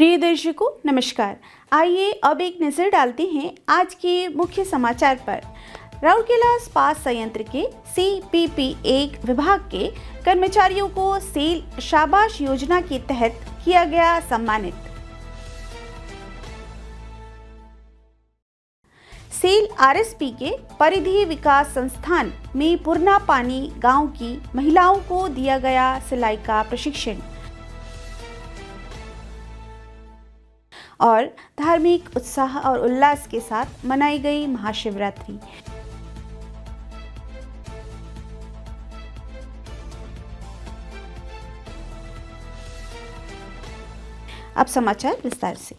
प्रिय दर्शकों नमस्कार। आइए अब एक नजर डालते हैं आज के मुख्य समाचार पर। राउरकेला इस्पात संयंत्र के CPP-1 विभाग के कर्मचारियों को सेल शाबाश योजना के तहत किया गया सम्मानित। सेल RSP के परिधि विकास संस्थान में पुरना पानी गांव की महिलाओं को दिया गया सिलाई का प्रशिक्षण और धार्मिक उत्साह और उल्लास के साथ मनाई गई महाशिवरात्रि। अब समाचार विस्तार से।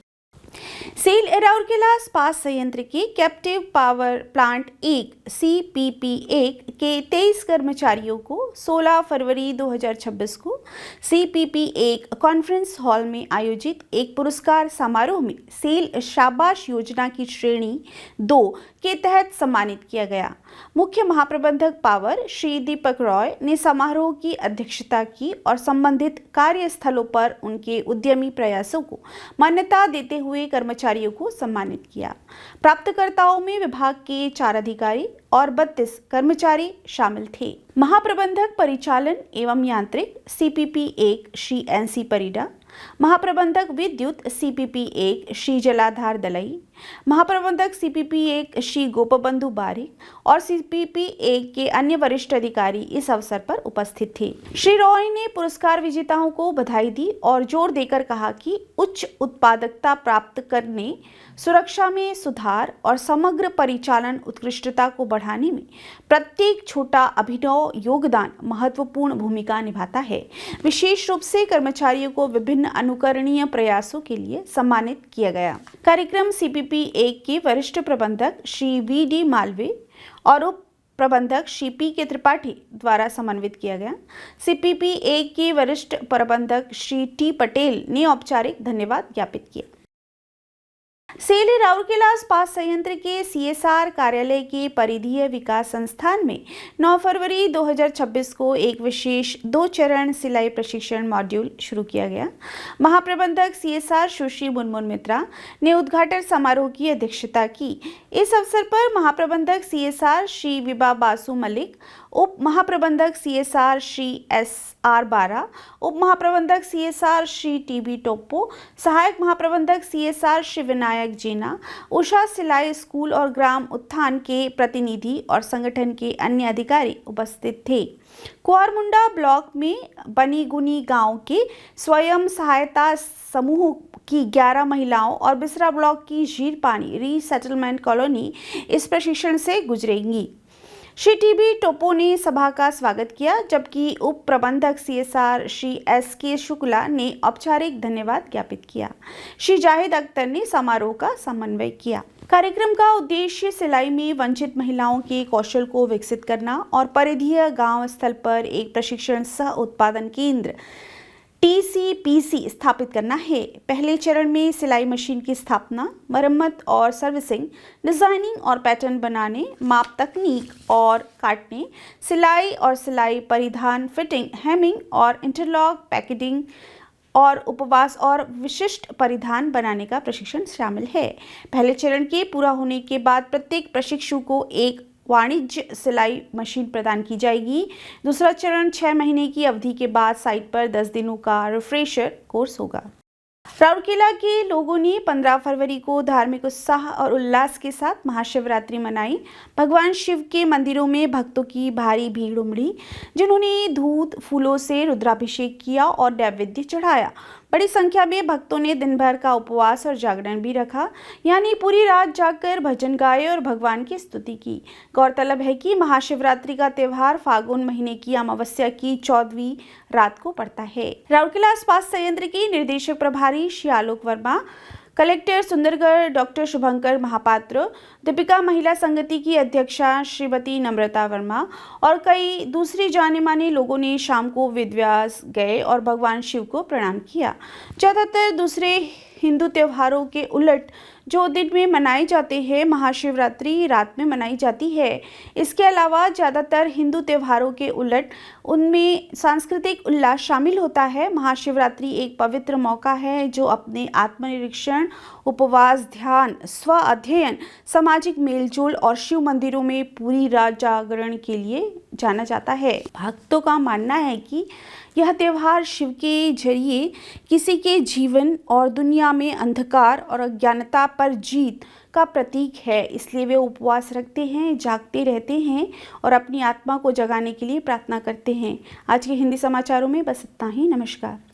सेल राउरकेला इस्पात संयंत्र के कैप्टिव पावर प्लांट 1 CPP-1 के 23 कर्मचारियों को 16 फरवरी 2026 को CPP-1 कॉन्फ्रेंस हॉल में आयोजित एक पुरस्कार समारोह में सेल शाबाश योजना की श्रेणी 2 के तहत सम्मानित किया गया। मुख्य महाप्रबंधक पावर श्री दीपक रॉय ने समारोह की अध्यक्षता की और संबंधित कार्यस्थलों पर उनके उद्यमी प्रयासों को मान्यता देते हुए कर्मचारियों को सम्मानित किया। प्राप्तकर्ताओं में विभाग के 4 अधिकारी और 32 कर्मचारी शामिल थे। महाप्रबंधक परिचालन एवं यांत्रिक CPP-1 श्री NC परिडा, महाप्रबंधक विद्युत CPP-1 श्री जलाधार दलई, महाप्रबंधक CPP-1 श्री गोपबंधु बारिक और CPP-1 के अन्य वरिष्ठ अधिकारी इस अवसर पर उपस्थित थे। श्री रॉय ने पुरस्कार विजेताओं को बधाई दी और जोर देकर कहा कि उच्च उत्पादकता प्राप्त करने, सुरक्षा में सुधार और समग्र परिचालन उत्कृष्टता को बढ़ाने में प्रत्येक छोटा अभिनव योगदान महत्वपूर्ण भूमिका निभाता है। विशेष रूप से कर्मचारियों को विभिन्न अनुकरणीय प्रयासों के लिए सम्मानित किया गया। कार्यक्रम CPP-1 के वरिष्ठ प्रबंधक श्री VD मालवीय और उप प्रबंधक श्री PK त्रिपाठी द्वारा समन्वित किया गया। CPP-1 के वरिष्ठ प्रबंधक श्री T पटेल ने औपचारिक धन्यवाद ज्ञापित किया। सेल राउरकेला इस्पात संयंत्र के CSR कार्यालय के परिधीय विकास संस्थान में 9 फरवरी 2026 को एक विशेष 2 चरण सिलाई प्रशिक्षण मॉड्यूल शुरू किया गया। महाप्रबंधक CSR सुश्री मुनमुन मित्रा ने उद्घाटन समारोह की अध्यक्षता की। इस अवसर पर महाप्रबंधक CSR श्री विभा बासु मलिक, उप महाप्रबंधक CSR श्री SR बारा, उप महाप्रबंधक CSR श्री TB टोप्पो, सहायक महाप्रबंधक CSR श्री विनायक जेना, उषा सिलाई स्कूल और ग्राम उत्थान के प्रतिनिधि और संगठन के अन्य अधिकारी उपस्थित थे। कुआरमुंडा ब्लॉक में बनीगुनी गांव के स्वयं सहायता समूह की 11 महिलाओं और बिसरा ब्लॉक की झीरपानी रीसेटलमेंट कॉलोनी इस प्रशिक्षण से गुजरेंगी। श्री TB टोप्पो ने सभा का स्वागत किया, जबकि उप प्रबंधक CSR श्री SK शुक्ला ने औपचारिक धन्यवाद ज्ञापित किया। श्री जाहिद अख्तर ने समारोह का समन्वय किया। कार्यक्रम का उद्देश्य सिलाई में वंचित महिलाओं के कौशल को विकसित करना और परिधीय गांव स्थल पर एक प्रशिक्षण सह उत्पादन केंद्र TCPC स्थापित करना है। पहले चरण में सिलाई मशीन की स्थापना, मरम्मत और सर्विसिंग, डिजाइनिंग और पैटर्न बनाने, माप तकनीक और काटने, सिलाई और सिलाई परिधान, फिटिंग, हेमिंग और इंटरलॉक, पैकेजिंग और उपवास और विशिष्ट परिधान बनाने का प्रशिक्षण शामिल है। पहले चरण के पूरा होने के बाद प्रत्येक प्रशिक्षु को एक वाणिज्य सिलाई मशीन प्रदान की जाएगी। दूसरा चरण 6 महीने की अवधि के बाद साइट पर 10 दिनों का रिफ्रेशर कोर्स होगा। राउरकेला के लोगों ने 15 फरवरी को धार्मिक उत्साह और उल्लास के साथ महाशिवरात्रि मनाई। भगवान शिव के मंदिरों में भक्तों की भारी भीड़ उमड़ी, जिन्होंने दूध फूलों से रुद्राभिषेक किया और नैवेद्य चढ़ाया। बड़ी संख्या में भक्तों ने दिन भर का उपवास और जागरण भी रखा, यानी पूरी रात जागकर भजन गाए और भगवान की स्तुति की। गौरतलब है कि महाशिवरात्रि का त्यौहार फागुन महीने की अमावस्या की 14वीं रात को पड़ता है। राउरकेला इस्पात संयंत्र के निर्देशक प्रभारी श्री आलोक वर्मा, कलेक्टर सुंदरगढ़ डॉक्टर शुभंकर महापात्र, दीपिका महिला संगति की अध्यक्षा श्रीमती नम्रता वर्मा और कई दूसरे जाने माने लोगों ने शाम को वेदव्यास गए और भगवान शिव को प्रणाम किया। ज्यादातर दूसरे हिंदू त्योहारों के उलट जो दिन में मनाए जाते हैं, महाशिवरात्रि रात में मनाई जाती है। इसके अलावा ज़्यादातर हिंदू त्योहारों के उलट उनमें सांस्कृतिक उल्लास शामिल होता है। महाशिवरात्रि एक पवित्र मौका है जो अपने आत्मनिरीक्षण, उपवास, ध्यान, स्व अध्ययन, सामाजिक मेलजोल और शिव मंदिरों में पूरी रात जागरण के लिए जाना जाता है। भक्तों का मानना है कि यह त्यौहार शिव के जरिए किसी के जीवन और दुनिया में अंधकार और अज्ञानता पर जीत का प्रतीक है। इसलिए वे उपवास रखते हैं, जागते रहते हैं और अपनी आत्मा को जगाने के लिए प्रार्थना करते हैं। आज के हिंदी समाचारों में बस इतना ही। नमस्कार।